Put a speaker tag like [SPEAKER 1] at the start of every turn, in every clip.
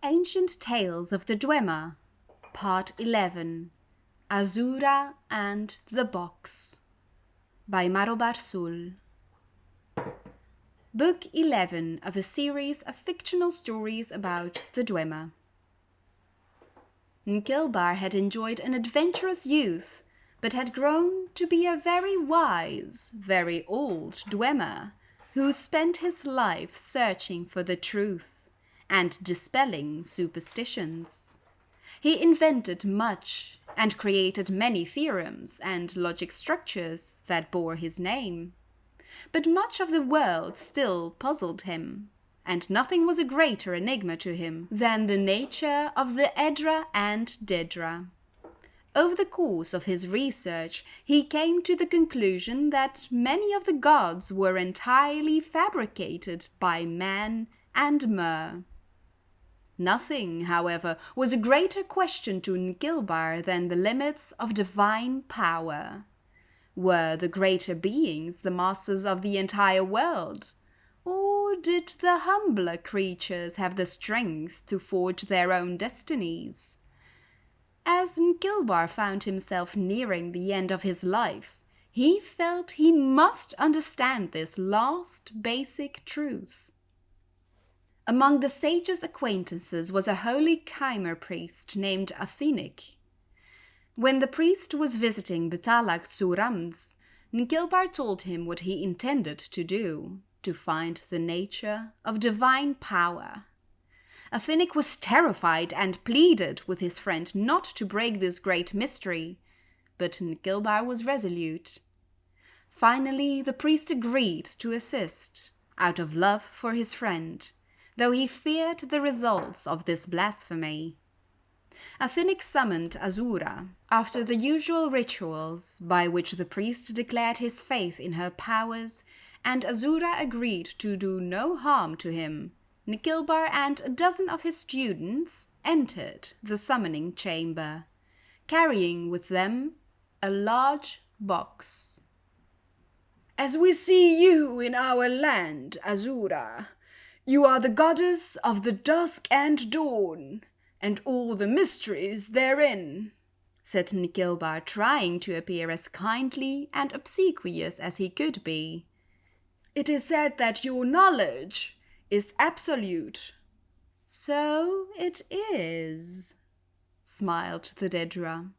[SPEAKER 1] Ancient Tales of the Dwemer, Part 11, Azura and the Box, by Marobar Sul. Book 11 of a series of fictional stories about the Dwemer. Nkilbar had enjoyed an adventurous youth, but had grown to be a very wise, very old Dwemer, who spent his life searching for the truth and dispelling superstitions. He invented much and created many theorems and logic structures that bore his name. But much of the world still puzzled him, and nothing was a greater enigma to him than the nature of the daedra and daedra. Over the course of his research, he came to the conclusion that many of the gods were entirely fabricated by man and Mer. Nothing, however, was a greater question to Nkilbar than the limits of divine power. Were the greater beings the masters of the entire world? Or did the humbler creatures have the strength to forge their own destinies? As Nkilbar found himself nearing the end of his life, he felt he must understand this last basic truth. Among the sage's acquaintances was a holy Chimer priest named Athenic. When the priest was visiting Betalag Tsurams, Nkilbar told him what he intended to do, to find the nature of divine power. Athenic was terrified and pleaded with his friend not to break this great mystery, but Nkilbar was resolute. Finally, the priest agreed to assist, out of love for his friend, though he feared the results of this blasphemy. Athenic summoned Azura, after the usual rituals by which the priest declared his faith in her powers, and Azura agreed to do no harm to him. Nkilbar and a dozen of his students entered the summoning chamber, carrying with them a large box. "As we see you in our land, Azura, you are the goddess of the dusk and dawn, and all the mysteries therein," said Nkilbar, trying to appear as kindly and obsequious as he could be. "It is said that your knowledge is absolute." "So it is," smiled the daedra.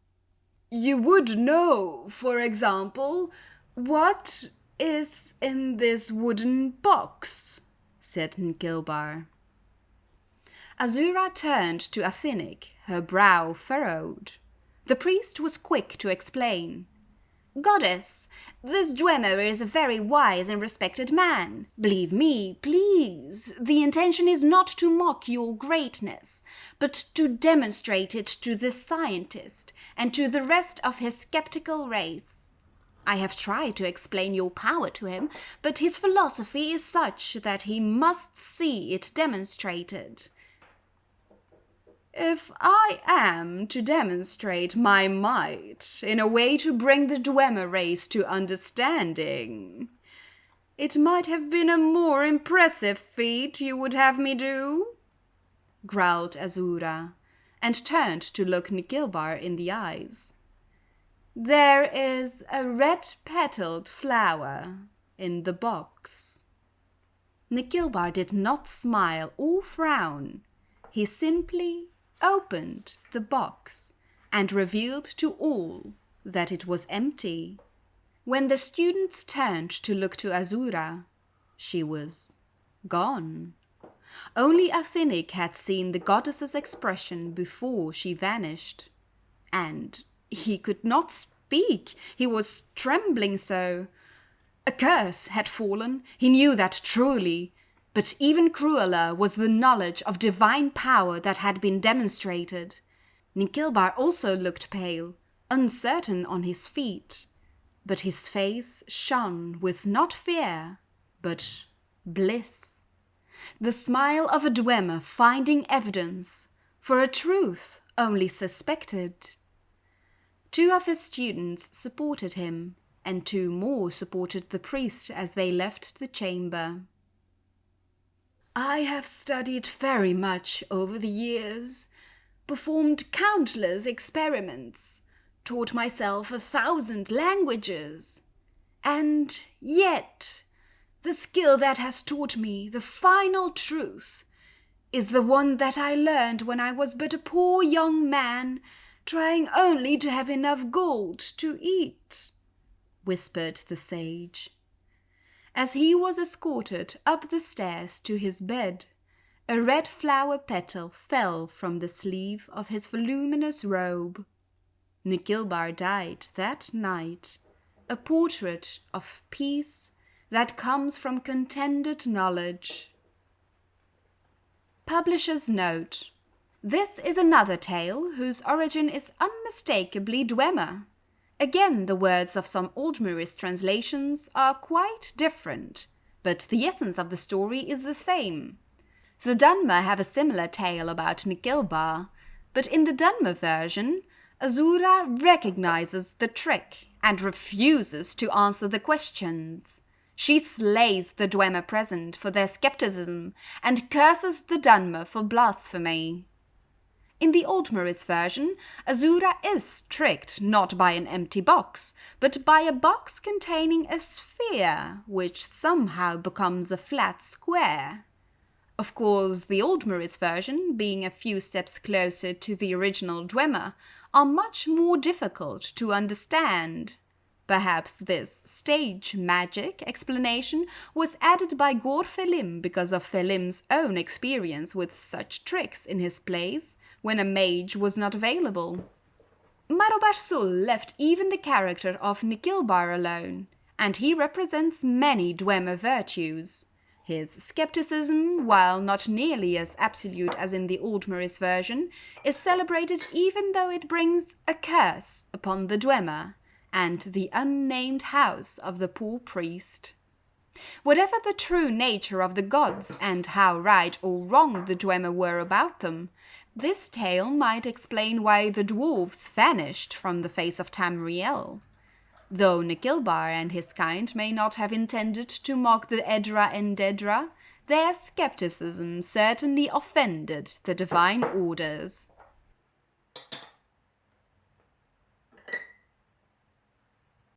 [SPEAKER 1] "You would know, for example, what is in this wooden box," said Nkilbar. Azura turned to Athenic, her brow furrowed. The priest was quick to explain. "Goddess, this Dwemer is a very wise and respected man. Believe me, please, the intention is not to mock your greatness, but to demonstrate it to this scientist and to the rest of his skeptical race. I have tried to explain your power to him, but his philosophy is such that he must see it demonstrated. If I am to demonstrate my might in a way to bring the Dwemer race to understanding, it might have been a more impressive feat you would have me do," growled Azura, and turned to look Nkilbar in the eyes. "There is a red-petaled flower in the box." Nkilbar did not smile or frown. He simply opened the box and revealed to all that it was empty. When the students turned to look to Azura, she was gone. Only Athenic had seen the goddess's expression before she vanished, and he could not speak, he was trembling so. A curse had fallen, he knew that truly, but even crueler was the knowledge of divine power that had been demonstrated. Nkilbar also looked pale, uncertain on his feet, but his face shone with not fear, but bliss. The smile of a Dwemer finding evidence for a truth only suspected. 2 of his students supported him, and 2 more supported the priest as they left the chamber. I have studied very much over the years, performed countless experiments, taught myself 1,000 languages, and yet the skill that has taught me the final truth is the one that I learned when I was but a poor young man, trying only to have enough gold to eat," whispered the sage. As he was escorted up the stairs to his bed, a red flower petal fell from the sleeve of his voluminous robe. Nikilbar died that night, a portrait of peace that comes from contented knowledge. Publisher's note: this is another tale whose origin is unmistakably Dwemer. Again, the words of some Aldmerish translations are quite different, but the essence of the story is the same. The Dunmer have a similar tale about Nikilbar, but in the Dunmer version, Azura recognizes the trick and refuses to answer the questions. She slays the Dwemer present for their skepticism and curses the Dunmer for blasphemy. In the Aldmerish version, Azura is tricked not by an empty box, but by a box containing a sphere, which somehow becomes a flat square. Of course, the Aldmerish version, being a few steps closer to the original Dwemer, are much more difficult to understand. Perhaps this stage magic explanation was added by Gor Felim because of Felim's own experience with such tricks in his plays when a mage was not available. Marobarsul left even the character of Nikilbar alone, and he represents many Dwemer virtues. His skepticism, while not nearly as absolute as in the Aldmerish version, is celebrated even though it brings a curse upon the Dwemer and the unnamed house of the poor priest. Whatever the true nature of the gods and how right or wrong the Dwemer were about them, this tale might explain why the dwarves vanished from the face of Tamriel. Though Nikilbar and his kind may not have intended to mock the Edra and Daedra, their skepticism certainly offended the divine orders.